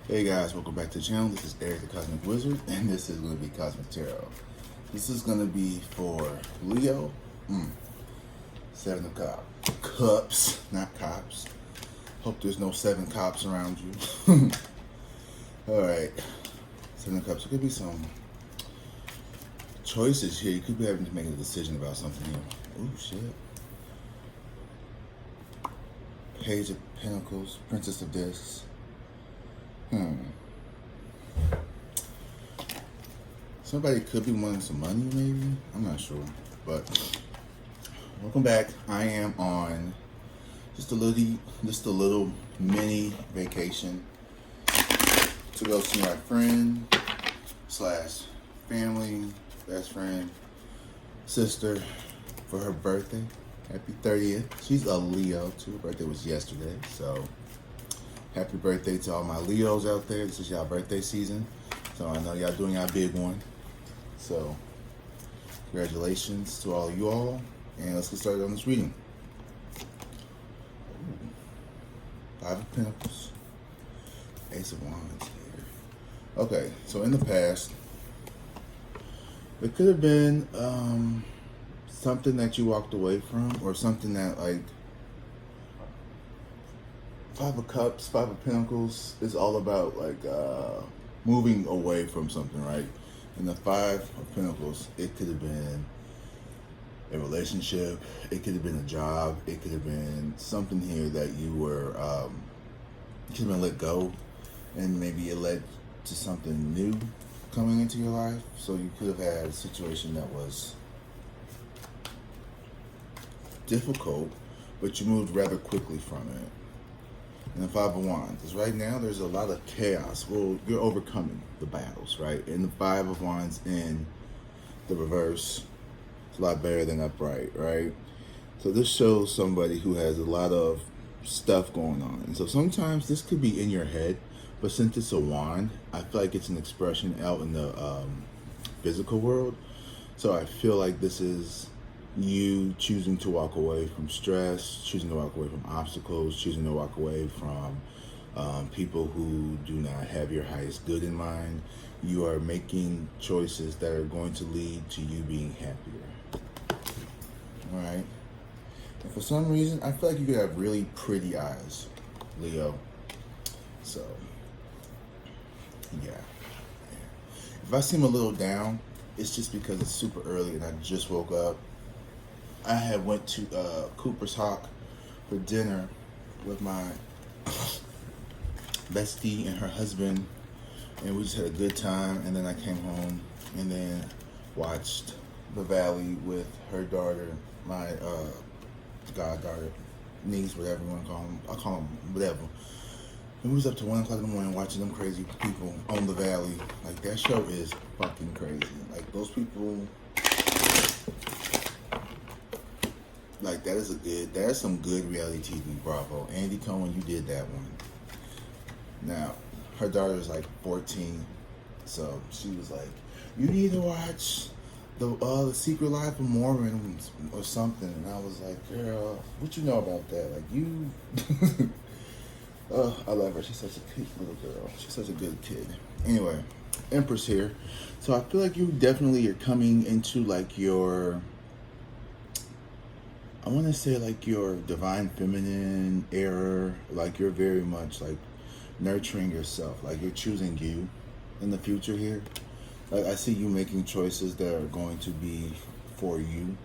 Hey guys, welcome back to the channel. This is Eric the Cosmic Wizard, and this is going to be Cosmic Tarot. This is going to be for Leo. Seven of Cups, not cops. Hope there's no seven cops around you. Alright, Seven of Cups. There could be some choices here. You could be having to make a decision about something here. Oh shit. Page of Pentacles, Princess of Discs. Somebody could be wanting some money, maybe. I'm not sure, but welcome back. I am on just a little mini vacation to go see my friend / family, best friend, sister for her birthday. Happy 30th. She's a Leo too. Her birthday was yesterday, so happy birthday to all my Leos out there. This is y'all birthday season, so I know y'all doing y'all big one. So congratulations to all of you all, and let's get started on this reading. Five of Pentacles, Ace of Wands here. Okay, so in the past, it could have been something that you walked away from, or something that, like, Five of Cups, Five of Pentacles is all about, like, moving away from something, right? And the Five of Pentacles, it could have been a relationship, it could have been a job, it could have been something here that you were, could have been let go, and maybe it led to something new coming into your life. So you could have had a situation that was difficult, but you moved rather quickly from it. And the Five of Wands is right now there's a lot of chaos. Well, you're overcoming the battles, right? And the Five of Wands in the reverse, it's a lot better than upright, right? So this shows somebody who has a lot of stuff going on. And so sometimes this could be in your head, but since it's a wand, I feel like it's an expression out in the physical world. So I feel like this is you choosing to walk away from stress, choosing to walk away from obstacles, choosing to walk away from people who do not have your highest good in mind. You are making choices that are going to lead to you being happier. All right. And for some reason, I feel like you could have really pretty eyes, Leo. So, yeah. If I seem a little down, it's just because it's super early and I just woke up. I had went to Cooper's Hawk for dinner with my bestie and her husband, and we just had a good time. And then I came home and then watched The Valley with her daughter, my goddaughter, niece, whatever you want to call them. I call them whatever. And we was up to 1 o'clock in the morning watching them crazy people on The Valley. Like, that show is fucking crazy. Like, those people, like, that is some good reality TV. Bravo. Andy Cohen, you did that one. Now, her daughter is like 14, so she was like, you need to watch the Secret Life of Mormons or something. And I was like, girl, what you know about that? Like, you I love her. She's such a cute little girl. She's such a good kid. Anyway, Empress here. So I feel like you definitely are coming into, like, your, I want to say, like, your divine feminine era. Like, you're very much, like, nurturing yourself. Like, you're choosing you in the future here. Like, I see you making choices that are going to be for you.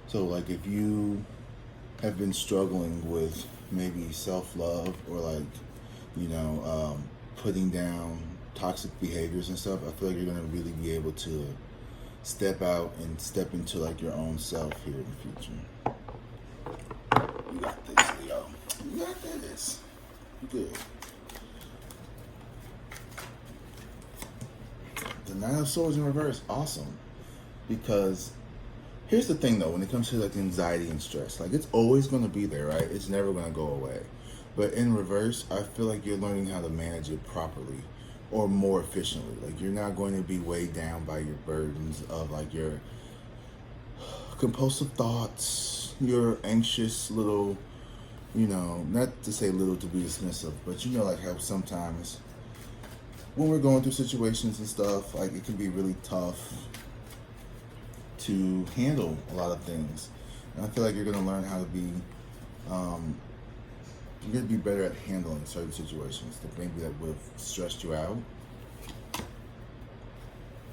So, like, if you have been struggling with maybe self-love, or, like, you know, putting down toxic behaviors and stuff, I feel like you're going to really be able to step out and step into, like, your own self here in the future. You got this, Leo. You got this. You good. The Nine of Swords in reverse, awesome. Because here's the thing, though, when it comes to, like, anxiety and stress, like, it's always going to be there, right? It's never going to go away. But in reverse, I feel like you're learning how to manage it properly, or more efficiently. Like, you're not going to be weighed down by your burdens of, like, your compulsive thoughts, your anxious little, you know, not to say little to be dismissive, but you know, like, how sometimes when we're going through situations and stuff, like it can be really tough to handle a lot of things. And I feel like you're gonna learn how to be, you're gonna be better at handling certain situations that maybe that would have stressed you out.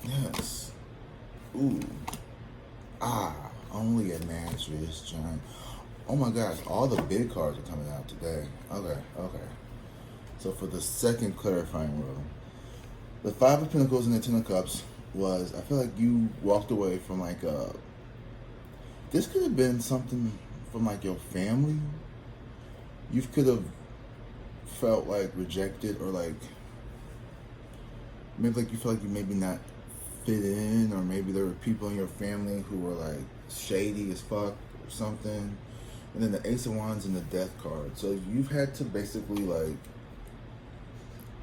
Yes. Ooh. Ah. Only a mattress, John. Oh my gosh, all the big cards are coming out today. Okay. So for the second clarifying row, the Five of Pentacles and the Ten of Cups was, I feel like you walked away from like this could have been something from like your family. You could have felt like rejected, or like maybe like you felt like you maybe not fit in, or maybe there were people in your family who were like shady as fuck or something. And then the Ace of Wands and the Death card. So you've had to basically like,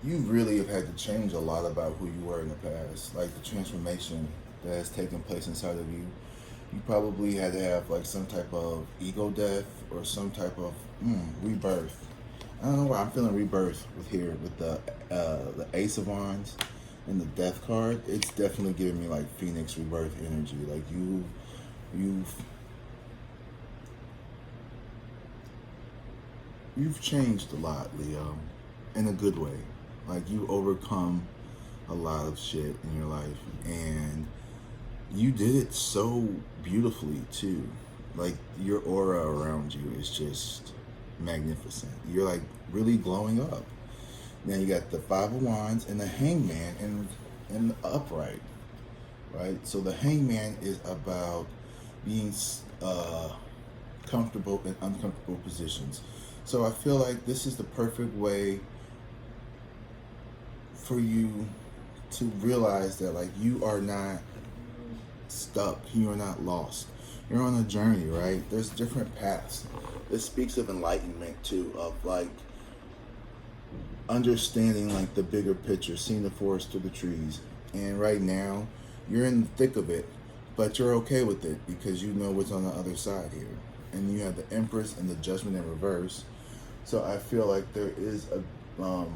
you really have had to change a lot about who you were in the past. Like the transformation that has taken place inside of you. You probably had to have like some type of ego death or some type of rebirth. I don't know why I'm feeling rebirth with the Ace of Wands and the Death card. It's definitely giving me like Phoenix rebirth energy. Like you've changed a lot, Leo, in a good way. Like you overcome a lot of shit in your life, and you did it so beautifully too. Like your aura around you is just magnificent. You're like really glowing up. Now you got the Five of Wands and the Hangman and the upright, right? So the Hangman is about being comfortable in uncomfortable positions. So I feel like this is the perfect way for you to realize that like you are not stuck, you are not lost. You're on a journey, right? There's different paths. This speaks of enlightenment too, of like understanding like the bigger picture, seeing the forest through the trees. And right now, you're in the thick of it, but you're okay with it because you know what's on the other side here. And you have the Empress and the Judgment in reverse. So I feel like there is a I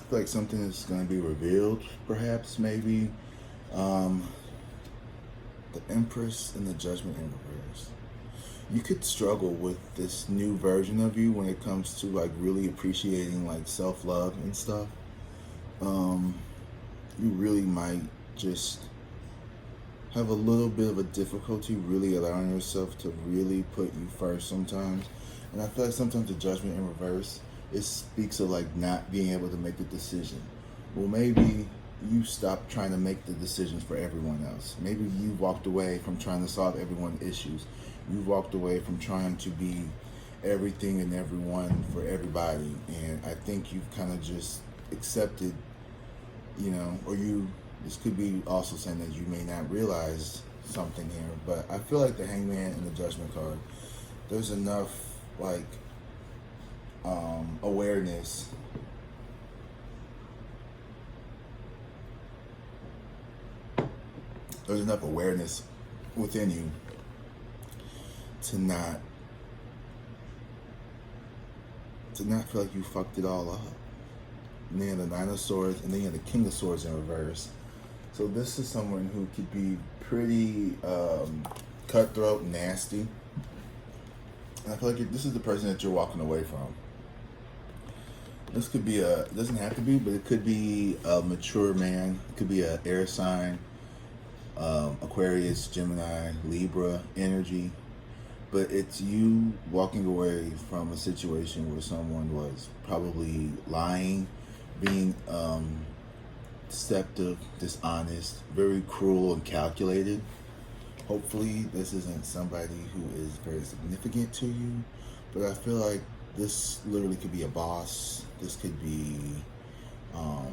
feel like something is going to be revealed, perhaps, maybe. The Empress and the Judgment in reverse. You could struggle with this new version of you when it comes to like really appreciating like self-love and stuff. You really might just have a little bit of a difficulty really allowing yourself to really put you first sometimes. And I feel like sometimes the Judgment in reverse, it speaks of like not being able to make the decision. Well, maybe you stopped trying to make the decisions for everyone else. Maybe you walked away from trying to solve everyone's issues. You walked away from trying to be everything and everyone for everybody. And I think you've kind of just accepted, or this could be also saying that you may not realize something here, but I feel like the Hangman and the Judgment card, there's enough like awareness within you to not feel like you fucked it all up. And then the Nine of Swords, and then you have the King of Swords in reverse. So this is someone who could be pretty cutthroat, nasty. And I feel like this is the person that you're walking away from. This could be it doesn't have to be, but it could be a mature man. It could be an air sign, Aquarius, Gemini, Libra energy. But it's you walking away from a situation where someone was probably lying, being deceptive, dishonest, very cruel and calculated. Hopefully this isn't somebody who is very significant to you, but I feel like this literally could be a boss. This could be a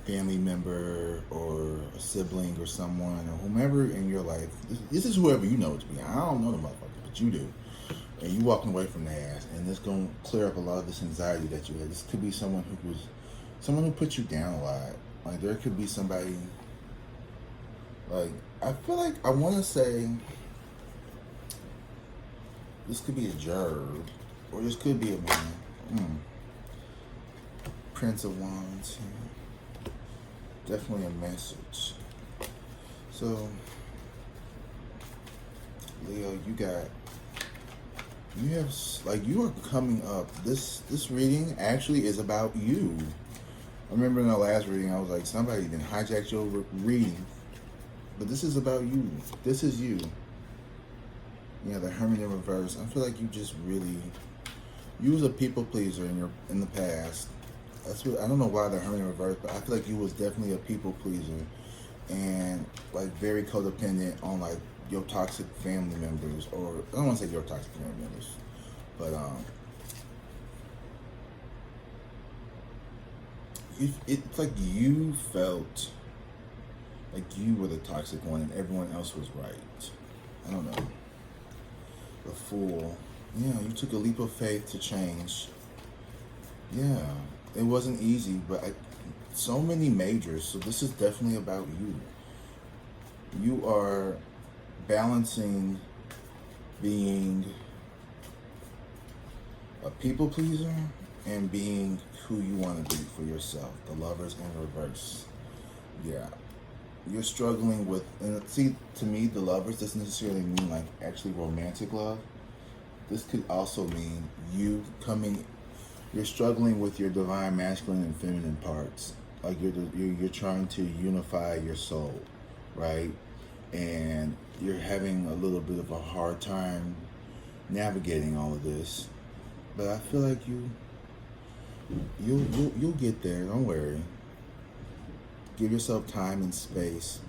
family member or a sibling or someone or whomever in your life. This is whoever you know it to be. I don't know the motherfucker, but you do. And you walking away from their ass, and it's gonna clear up a lot of this anxiety that you had. This could be someone who put you down a lot. Like there could be somebody. Like I feel like I want to say This could be a gerb, or this could be a man. Prince of Wands. Definitely a message. So, Leo, you are coming up. This reading actually is about you. I remember in the last reading, I was like, somebody then hijacked your reading. But this is about you. This is you. Yeah, the Hermit in reverse. I feel like you was a people pleaser in the past. That's what I don't know why the Hermit in reverse, but I feel like you was definitely a people pleaser and like very codependent on like your toxic family members, or I don't want to say your toxic family members, but it's like you felt like you were the toxic one and everyone else was right. I don't know. The Fool. Yeah, you took a leap of faith to change. Yeah, it wasn't easy, but so many majors. So this is definitely about you. You are balancing being a people pleaser and being who you want to be for yourself. The Lovers in reverse. Yeah. You're struggling with, and see, to me, the Lovers doesn't necessarily mean like actually romantic love. This could also mean you're struggling with your divine masculine and feminine parts. Like you're trying to unify your soul, right? And you're having a little bit of a hard time navigating all of this. But I feel like you'll get there. Don't worry. Give yourself time and space,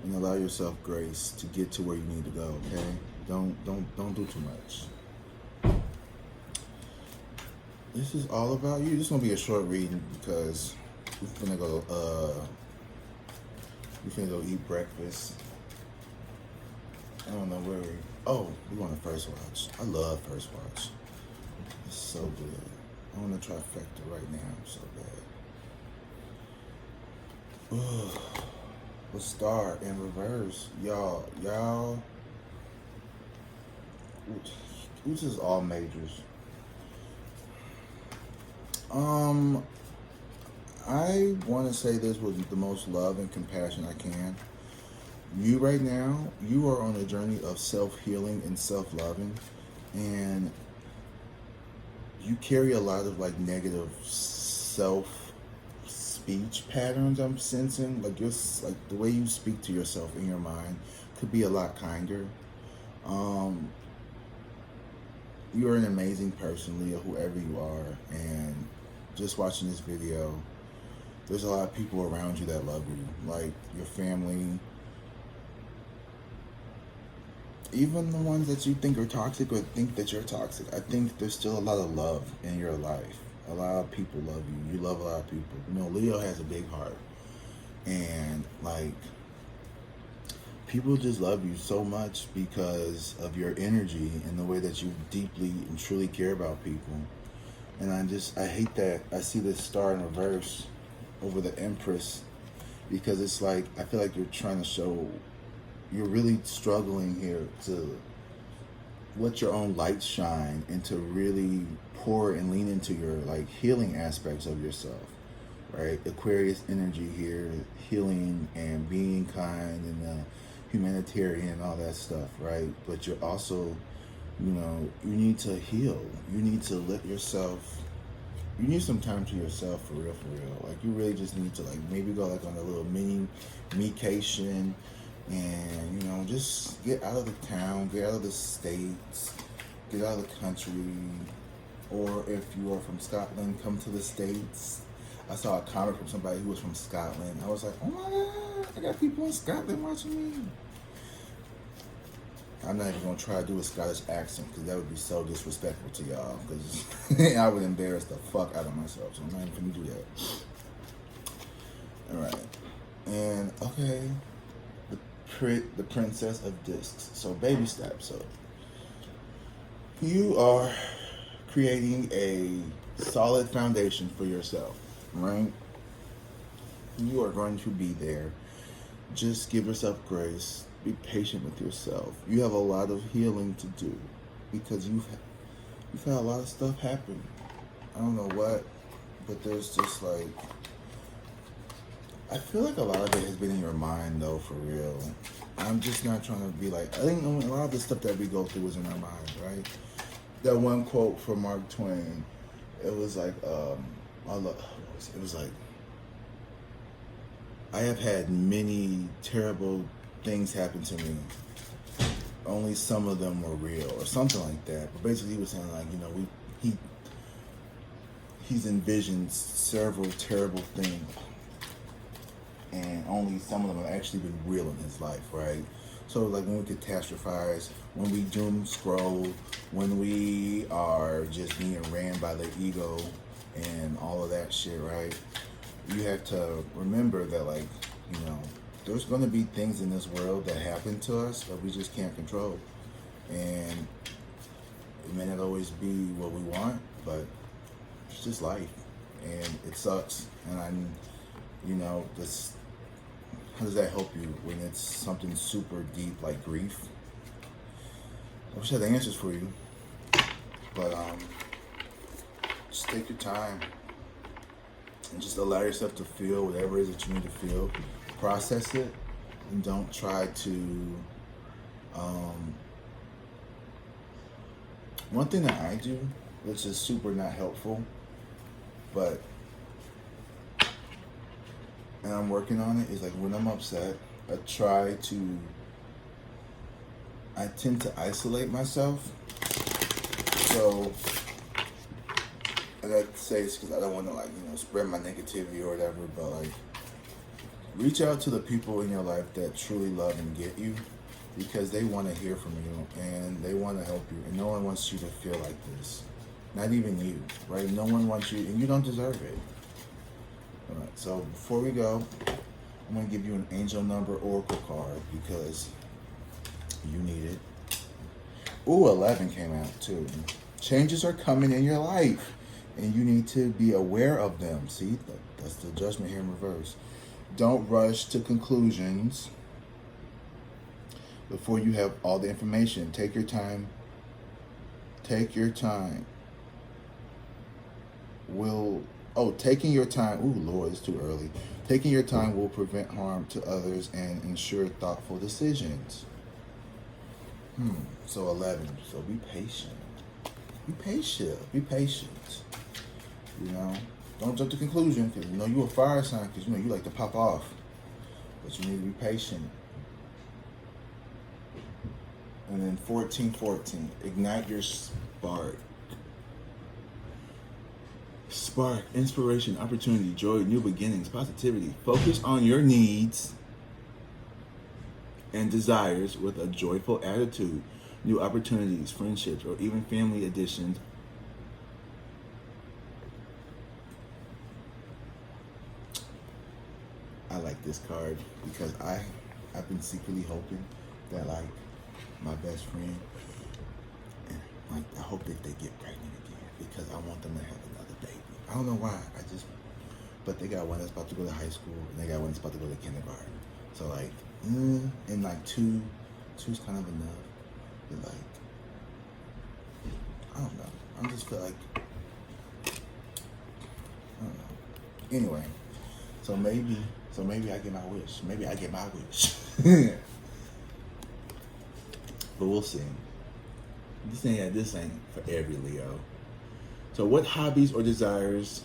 and allow yourself grace to get to where you need to go. Okay? Don't do too much. This is all about you. This is gonna be a short reading because we're gonna go eat breakfast. I don't know where we want a first watch. I love first watch. It's so good. I want to trifecta right now. So bad. Ugh. The Star in reverse. Y'all. This is all majors. I want to say this with the most love and compassion I can. You right now, you are on a journey of self-healing and self-loving, and you carry a lot of like negative self-speech patterns. I'm sensing like the way you speak to yourself in your mind could be a lot kinder. You're an amazing person, Leo, whoever you are, and just watching this video, there's a lot of people around you that love you, like your family, even the ones that you think are toxic or think that you're toxic. I think there's still a lot of love in your life. A lot of people love you. You love a lot of people. You know, Leo has a big heart, and like people just love you so much because of your energy and the way that you deeply and truly care about people. And I hate that I see this star in reverse over the Empress, because it's like, I feel like you're trying to show, you're really struggling here to let your own light shine and to really pour and lean into your like healing aspects of yourself, right? Aquarius energy here, healing and being kind and humanitarian and all that stuff, right? But you're also, you need to heal. You need to you need some time to yourself for real. Like you really just need to like maybe go like on a little mini vacation and, just get out of the town, get out of the States, get out of the country. Or if you are from Scotland, come to the States. I saw a comment from somebody who was from Scotland. I was like, oh my God, I got people in Scotland watching me. I'm not even going to try to do a Scottish accent because that would be so disrespectful to y'all, because I would embarrass the fuck out of myself, so I'm not even going to do that. Alright. And, okay, the Princess of Discs. So, baby steps. So, you are creating a solid foundation for yourself, right? You are going to be there. Just give yourself grace. Be patient with yourself. You have a lot of healing to do. because you've had a lot of stuff happen. I don't know what, but there's just like, I feel like a lot of it has been in your mind though, for real. I'm just not trying to be like, I think a lot of the stuff that we go through is in our mind, right? That one quote from Mark Twain, it was like, it was like, I have had many terrible things happen to me. Only some of them were real, or something like that. But basically, he was saying like, you know, he's envisioned several terrible things, and only some of them have actually been real in his life, right? So like when we catastrophize, when we doom scroll, when we are just being ran by the ego and all of that shit, right? You have to remember that, like, you know, there's going to be things in this world that happen to us that we just can't control. And it may not always be what we want, but it's just life. And it sucks. And you know, this, how does that help you when it's something super deep like grief? I wish I had the answers for you. But just take your time and just allow yourself to feel whatever it is that you need to feel. Process it, and don't try to. One thing that I do, which is super not helpful, but and I'm working on it, is like when I'm upset, I tend to isolate myself. So, and I'd say it's because I don't want to, like, you know, spread my negativity or whatever, but like, reach out to the people in your life that truly love and get you, because they want to hear from you and they want to help you, and no one wants you to feel like this. Not even you, right? No one wants you, and you don't deserve it. All right, so before we go, I'm going to give you an angel number oracle card because you need it. Ooh, 11 came out too. Changes are coming in your life, and you need to be aware of them. See, that's the judgment here in reverse. Don't rush to conclusions before you have all the information. Take your time. Take your time. Taking your time. Ooh, Lord, it's too early. Taking your time will prevent harm to others and ensure thoughtful decisions. So 11. So be patient. Be patient. Be patient. You know, don't jump to conclusion, because you know you're a fire sign, because you know you like to pop off. But you need to be patient. And then 14, ignite your spark. Spark, inspiration, opportunity, joy, new beginnings, positivity. Focus on your needs and desires with a joyful attitude. New opportunities, friendships, or even family additions. I like this card because I've been secretly hoping that, like, my best friend, and like, I hope that they get pregnant again, because I want them to have another baby. I don't know why. But they got one that's about to go to high school, and they got one that's about to go to kindergarten. So like, and like two's kind of enough. But like, I don't know. I just feel like, I don't know. Anyway, so maybe I get my wish. Maybe I get my wish. But we'll see. This ain't for every Leo. So what hobbies or desires,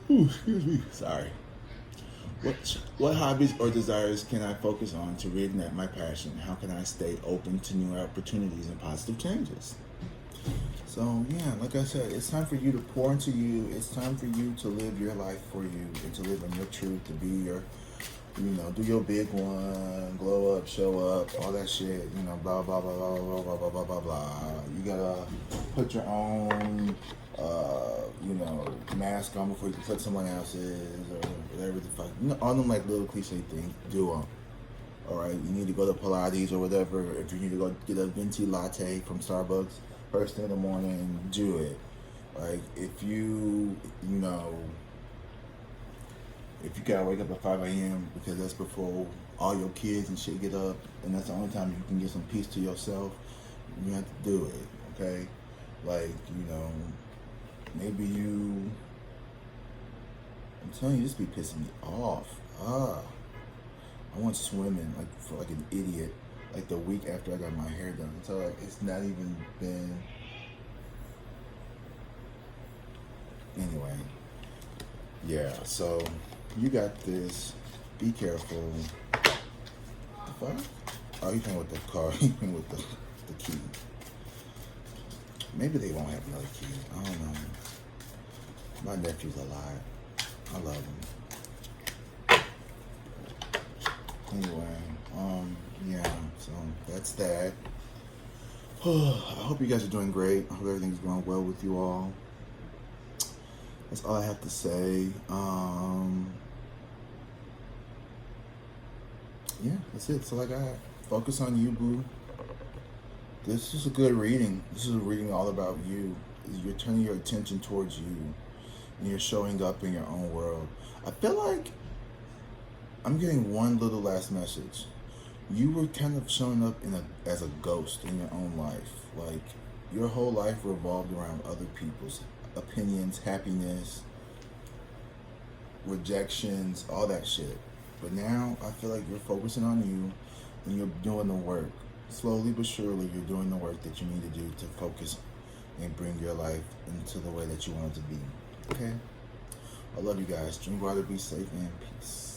excuse me, sorry. What hobbies or desires can I focus on to reignite my passion? How can I stay open to new opportunities and positive changes? So yeah, like I said, it's time for you to pour into you. It's time for you to live your life for you, and to live in your truth, to be your, you know, do your big one, glow up, show up, all that shit, you know, blah, blah, blah, blah, blah, blah, blah, blah, blah, blah. You gotta put your own, you know, mask on before you can put someone else's, or whatever the fuck. You know, all them like little cliche things, do them. All right, you need to go to Pilates or whatever. If you need to go get a venti latte from Starbucks first thing in the morning, do it. Like, if you know, if you gotta wake up at 5 a.m. because that's before all your kids and shit get up, and that's the only time you can get some peace to yourself, you have to do it, okay? Like, you know, maybe you, I'm telling you, this be pissing me off. I went swimming like for like an idiot, like the week after I got my hair done. So like it's not even been. Anyway, yeah. So you got this. Be careful. The fuck? Oh, you playing with the car? You playing with the key? Maybe they won't have another key. I don't know. My nephew's alive. I love him. Anyway, yeah, so that's that. I hope you guys are doing great. I hope everything's going well with you all. That's all I have to say. Yeah, that's it. That's all I got. Focus on you, boo. This is a good reading. This is a reading all about you. You're turning your attention towards you, and you're showing up in your own world. I feel like I'm getting one little last message. You were kind of showing up as a ghost in your own life. Like, your whole life revolved around other people's opinions, happiness, rejections, all that shit. But now I feel like you're focusing on you and you're doing the work. Slowly but surely, you're doing the work that you need to do to focus and bring your life into the way that you want it to be. Okay? I love you guys. Drink water, be safe, and peace.